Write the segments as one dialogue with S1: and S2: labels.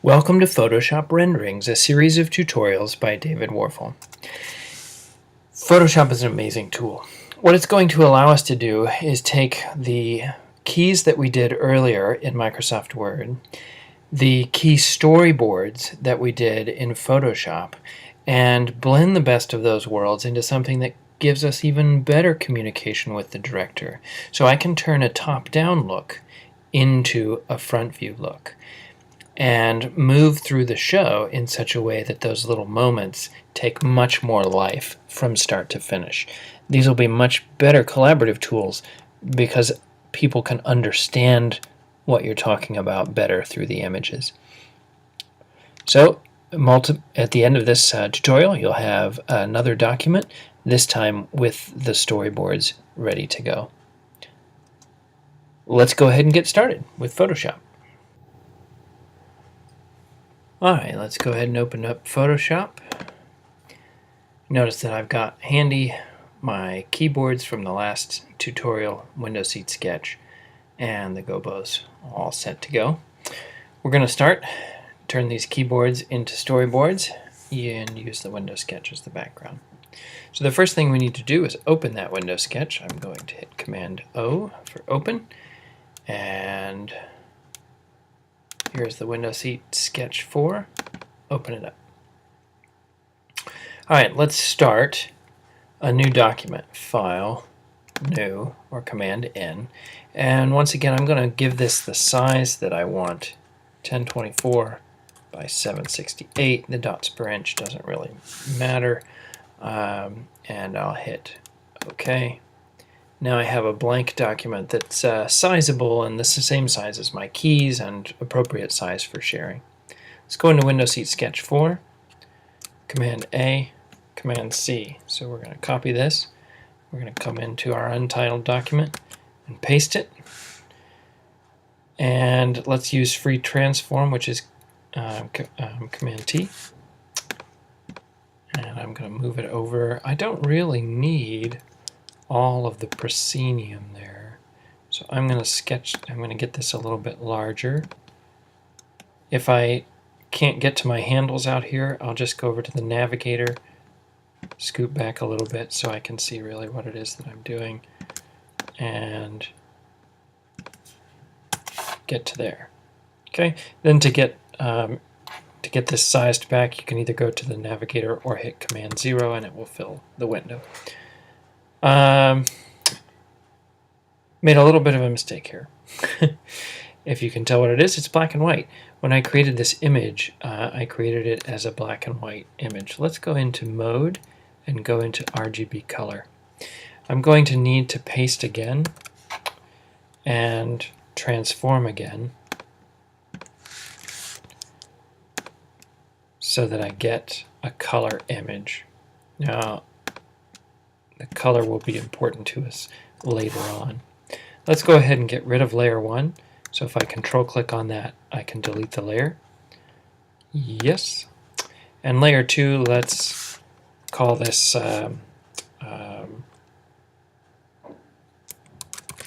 S1: Welcome to Photoshop Renderings, a series of tutorials by David Warfel. Photoshop is an amazing tool. What it's going to allow us to do is take the keys that we did earlier in Microsoft Word, the key storyboards that we did in Photoshop, and blend the best of those worlds into something that gives us even better communication with the director. So I can turn a top-down look into a front view look and move through the show in such a way that those little moments take much more life from start to finish. These will be much better collaborative tools because people can understand what you're talking about better through the images. So at the end of this tutorial, you'll have another document, this time with the storyboards ready to go. Let's go ahead and get started with Photoshop. Alright, let's go ahead and open up Photoshop. Notice that I've got handy my keyboards from the last tutorial, window seat sketch, and the gobos all set to go. We're going to turn these keyboards into storyboards and use the window sketch as the background. So the first thing we need to do is open that window sketch. I'm going to hit Command O for open, and here's the window seat sketch 4. Open it up. Alright, let's start a new document. File, New, or Command N. And once again, I'm going to give this the size that I want, 1024 by 768. The dots per inch doesn't really matter. And I'll hit OK. Now I have a blank document that's sizable and the same size as my keys and appropriate size for sharing. Let's go into Window Seat Sketch 4, Command A, Command C. So we're going to copy this. We're going to come into our untitled document and paste it. And let's use Free Transform, which is Command T. And I'm going to move it over. I don't really need all of the proscenium there. So I'm going to get this a little bit larger. If I can't get to my handles out here, I'll just go over to the navigator, scoot back a little bit so I can see really what it is that I'm doing, and get to there. Okay, then to get this sized back, you can either go to the navigator or hit Command 0 and it will fill the window. Made a little bit of a mistake here. If you can tell what it is, it's black and white. When I created this image, I created it as a black and white image. Let's go into Mode and go into RGB color. I'm going to need to paste again and transform again so that I get a color image. Now, the color will be important to us later on. Let's go ahead and get rid of layer 1. So if I control click on that, I can delete the layer. Yes. And layer 2, let's call this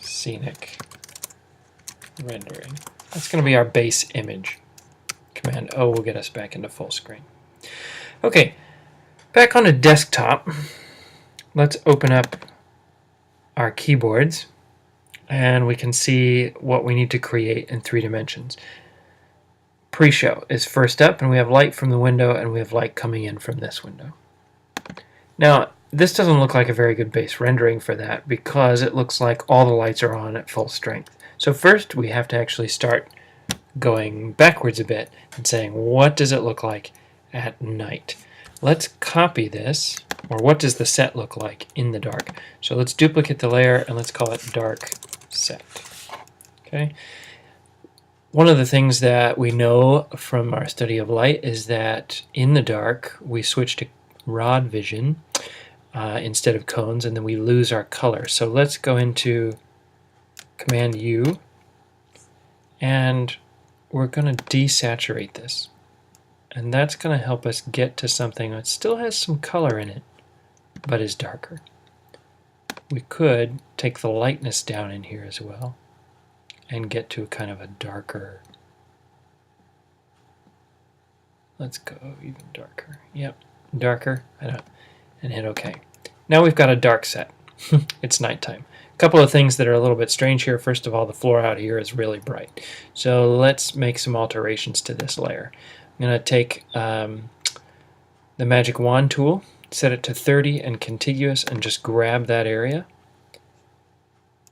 S1: scenic rendering. That's going to be our base image. Command O will get us back into full screen. Okay, back on a desktop. Let's open up our keyboards and we can see what we need to create in 3 dimensions. Pre-show is first up, and we have light from the window and we have light coming in from this window. Now this doesn't look like a very good base rendering for that because it looks like all the lights are on at full strength. So first we have to actually start going backwards a bit and saying, what does it look like at night? Let's copy this, or what does the set look like in the dark? So let's duplicate the layer and let's call it dark set. Okay. One of the things that we know from our study of light is that in the dark we switch to rod vision instead of cones, and then we lose our color. So let's go into Command U and we're going to desaturate this. And that's going to help us get to something that still has some color in it, but is darker. We could take the lightness down in here as well and get to kind of a darker Let's go even darker. Yep, darker, and hit OK. Now we've got a dark set. It's nighttime. A couple of things that are a little bit strange here. First of all, the floor out here is really bright. So let's make some alterations to this layer. I'm going to take the magic wand tool, set it to 30 and contiguous, and just grab that area.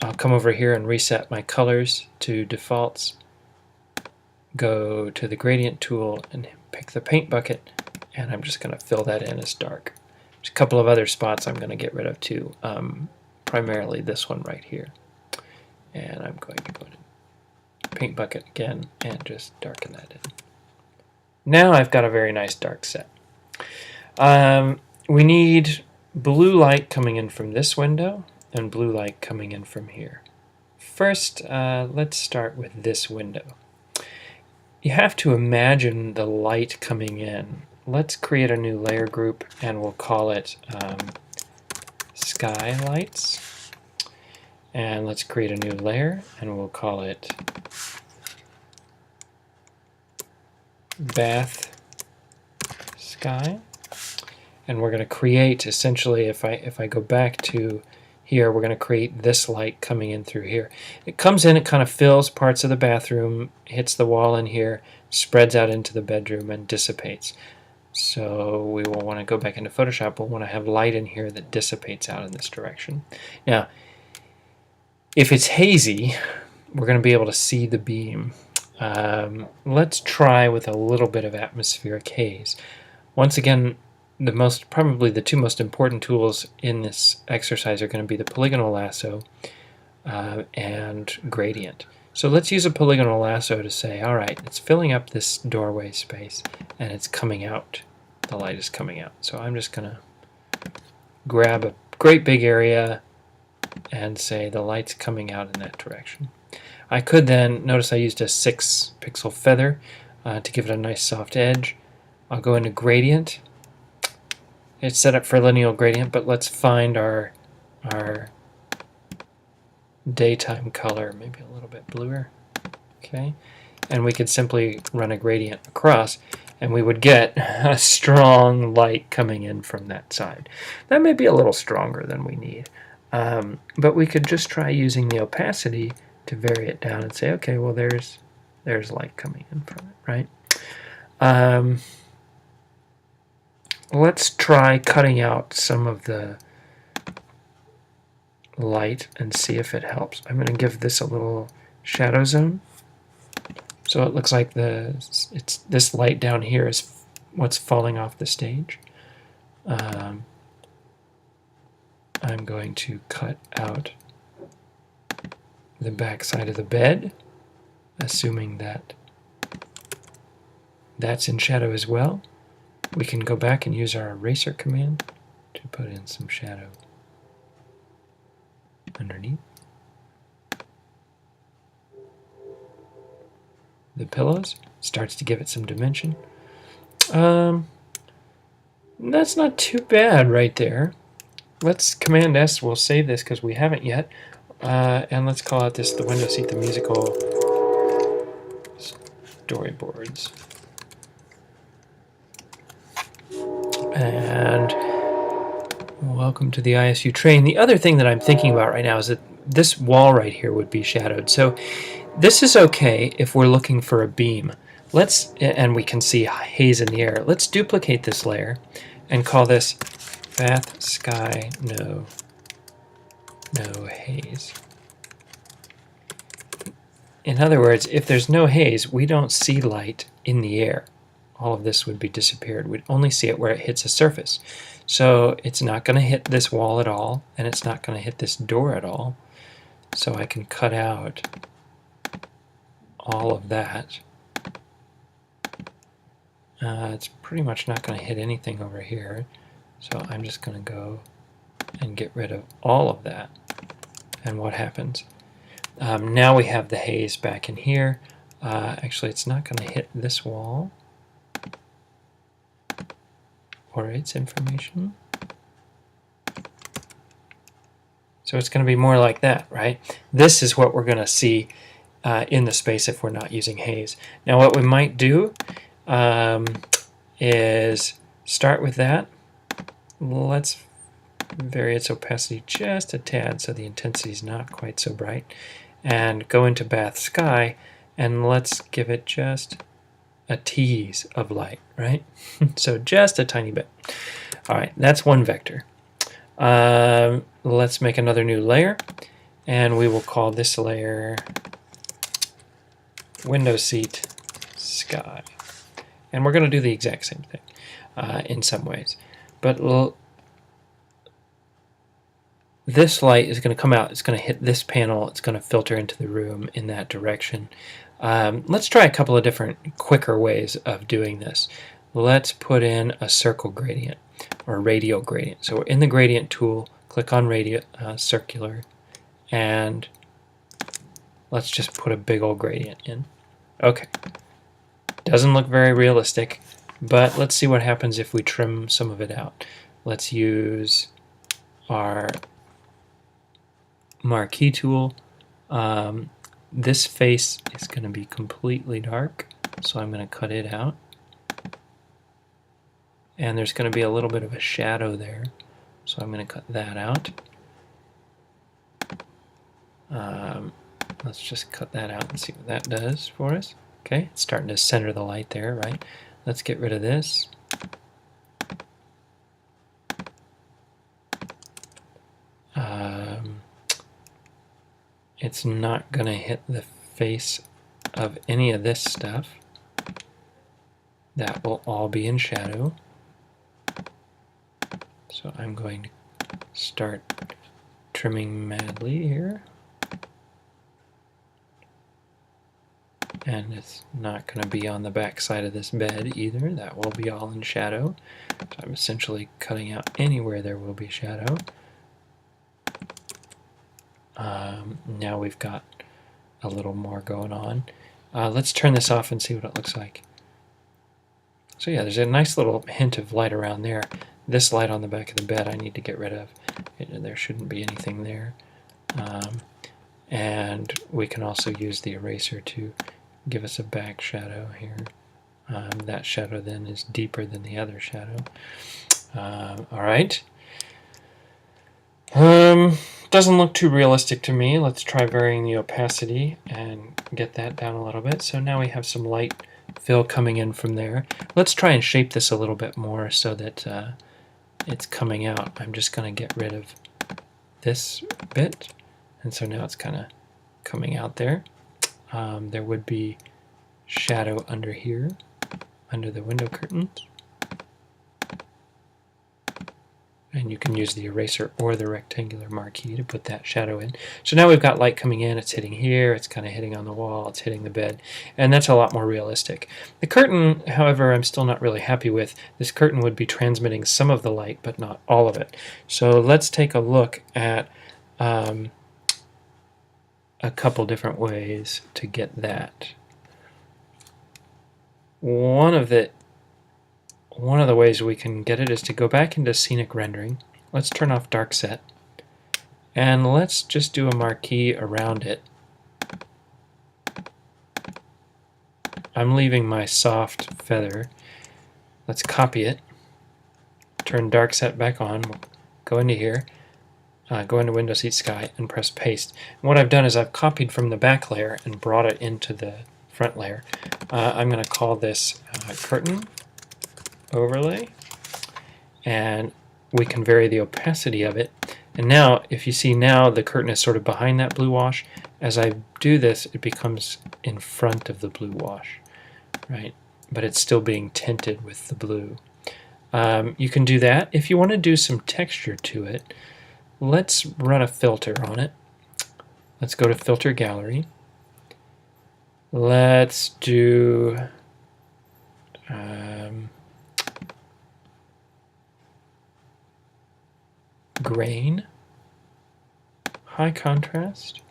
S1: I'll come over here and reset my colors to defaults. Go to the gradient tool and pick the paint bucket, and I'm just going to fill that in as dark. There's a couple of other spots I'm going to get rid of too, primarily this one right here. And I'm going to go to paint bucket again and just darken that in. Now I've got a very nice dark set. We need blue light coming in from this window and blue light coming in from here. First, let's start with this window. You have to imagine the light coming in. Let's create a new layer group and we'll call it Skylights. And let's create a new layer and we'll call it Bath Sky. And we're going to create, essentially, if I go back to here, we're going to create this light coming in through here. It comes in, it kind of fills parts of the bathroom, hits the wall in here, spreads out into the bedroom, and dissipates. So we will want to go back into Photoshop. We'll want to have light in here that dissipates out in this direction. Now, if it's hazy, we're going to be able to see the beam. Let's try with a little bit of atmospheric haze. Once again, probably the two most important tools in this exercise are going to be the polygonal lasso and gradient. So let's use a polygonal lasso to say, all right, it's filling up this doorway space and it's coming out. The light is coming out. So I'm just going to grab a great big area and say the light's coming out in that direction. I could then, notice I used a 6 pixel feather to give it a nice soft edge. I'll go into gradient. It's set up for lineal gradient, but let's find our daytime color, maybe a little bit bluer. Okay, and we could simply run a gradient across, and we would get a strong light coming in from that side. That may be a little stronger than we need, but we could just try using the opacity to vary it down and say, okay, well there's light coming in from it, right? Let's try cutting out some of the light and see if it helps. I'm going to give this a little shadow zone. So it looks like this light down here is what's falling off the stage. I'm going to cut out the back side of the bed, assuming that that's in shadow as well. We can go back and use our eraser command to put in some shadow underneath. The pillows starts to give it some dimension. That's not too bad right there. Let's Command S, we'll save this because we haven't yet. And let's call out this the window seat, the musical storyboards. And welcome to the ISU train. The other thing that I'm thinking about right now is that this wall right here would be shadowed. So this is okay if we're looking for a beam. And we can see haze in the air. Let's duplicate this layer and call this Bath Sky No Haze. In other words, if there's no haze, we don't see light in the air. All of this would be disappeared. We'd only see it where it hits a surface. So it's not going to hit this wall at all, and it's not going to hit this door at all. So I can cut out all of that. It's pretty much not going to hit anything over here. So I'm just going to go and get rid of all of that. And what happens? Now we have the haze back in here. Actually, it's not going to hit this wall or its information. So it's going to be more like that, right? This is what we're going to see in the space if we're not using haze. Now what we might do is start with that. Let's vary its opacity just a tad so the intensity is not quite so bright. And go into Bath Sky, and let's give it just a tease of light, right? So just a tiny bit. All right, that's one vector. Let's make another new layer, and we will call this layer Window Seat Sky. And we're going to do the exact same thing in some ways. But this light is going to come out, it's going to hit this panel, it's going to filter into the room in that direction. Let's try a couple of different quicker ways of doing this. Let's put in a circle gradient or radial gradient. So we're in the gradient tool, click on radial, circular, and let's just put a big old gradient in. Okay, doesn't look very realistic, but let's see what happens if we trim some of it out. Let's use our marquee tool. This face is going to be completely dark, so I'm going to cut it out. And there's going to be a little bit of a shadow there, so I'm going to cut that out. Let's just cut that out and see what that does for us. Okay, it's starting to center the light there, right? Let's get rid of this. It's not going to hit the face of any of this stuff. That will all be in shadow. So I'm going to start trimming madly here. And it's not going to be on the back side of this bed either. That will be all in shadow. So I'm essentially cutting out anywhere there will be shadow. Now we've got a little more going on. Let's turn this off and see what it looks like. So yeah, there's a nice little hint of light around there. This light on the back of the bed I need to get rid of. There shouldn't be anything there. And we can also use the eraser to give us a back shadow here. That shadow then is deeper than the other shadow. All right. Doesn't look too realistic to me. Let's try varying the opacity and get that down a little bit. So now we have some light fill coming in from there. Let's try and shape this a little bit more so that it's coming out. I'm just going to get rid of this bit, and so now it's kind of coming out there. There would be shadow under here, under the window curtains. And you can use the eraser or the rectangular marquee to put that shadow in. So now we've got light coming in, it's hitting here, it's kind of hitting on the wall, it's hitting the bed, and that's a lot more realistic. The curtain, however, I'm still not really happy with. This curtain would be transmitting some of the light, but not all of it. So let's take a look at a couple different ways to get that. One of the ways we can get it is to go back into scenic rendering. Let's turn off dark set, and let's just do a marquee around it. I'm leaving my soft feather. Let's copy it, turn dark set back on, go into here, go into Window Seat Sky, and press paste. And what I've done is I've copied from the back layer and brought it into the front layer. I'm going to call this curtain overlay, and we can vary the opacity of it. And now, if you see now, the curtain is sort of behind that blue wash. As I do this, it becomes in front of the blue wash, right? But it's still being tinted with the blue. You can do that. If you want to do some texture to it, let's run a filter on it. Let's go to Filter Gallery. Let's do grain, high contrast,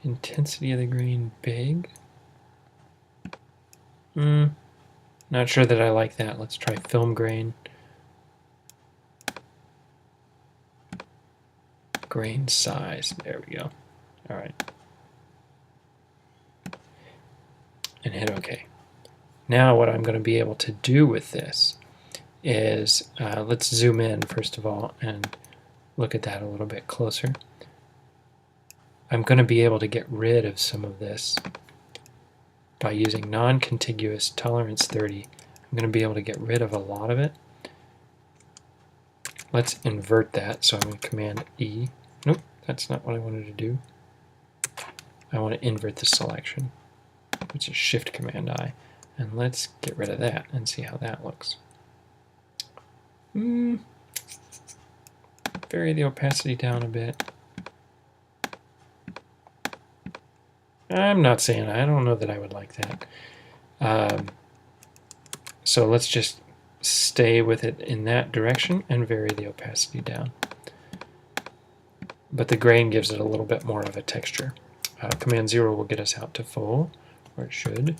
S1: intensity of the grain big. Not sure that I like that. Let's try film grain. Grain size, there we go. All right. And hit OK. Now what I'm going to be able to do with this is, let's zoom in first of all and look at that a little bit closer. I'm going to be able to get rid of some of this by using non-contiguous tolerance 30. I'm going to be able to get rid of a lot of it. Let's invert that, so I'm going to Command E. Nope, that's not what I wanted to do. I want to invert the selection, which is Shift Command I. And let's get rid of that and see how that looks. Vary the opacity down a bit. I'm not saying, I don't know that I would like that. So let's just stay with it in that direction and vary the opacity down. But the grain gives it a little bit more of a texture. Command 0 will get us out to full, or it should.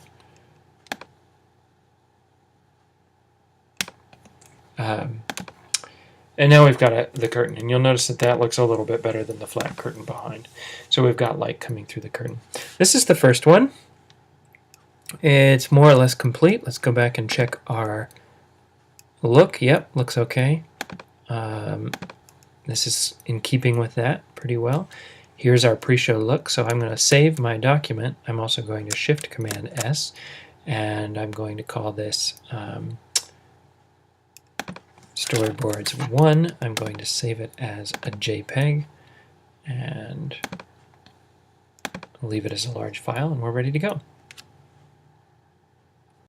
S1: And now we've got the curtain, and you'll notice that that looks a little bit better than the flat curtain behind. So we've got light coming through the curtain. This is the first one. It's more or less complete. Let's go back and check our look. Yep, looks okay. This is in keeping with that pretty well. Here's our pre-show look. So I'm going to save my document. I'm also going to Shift Command S, and I'm going to call this Storyboards 1. I'm going to save it as a JPEG and leave it as a large file, and we're ready to go.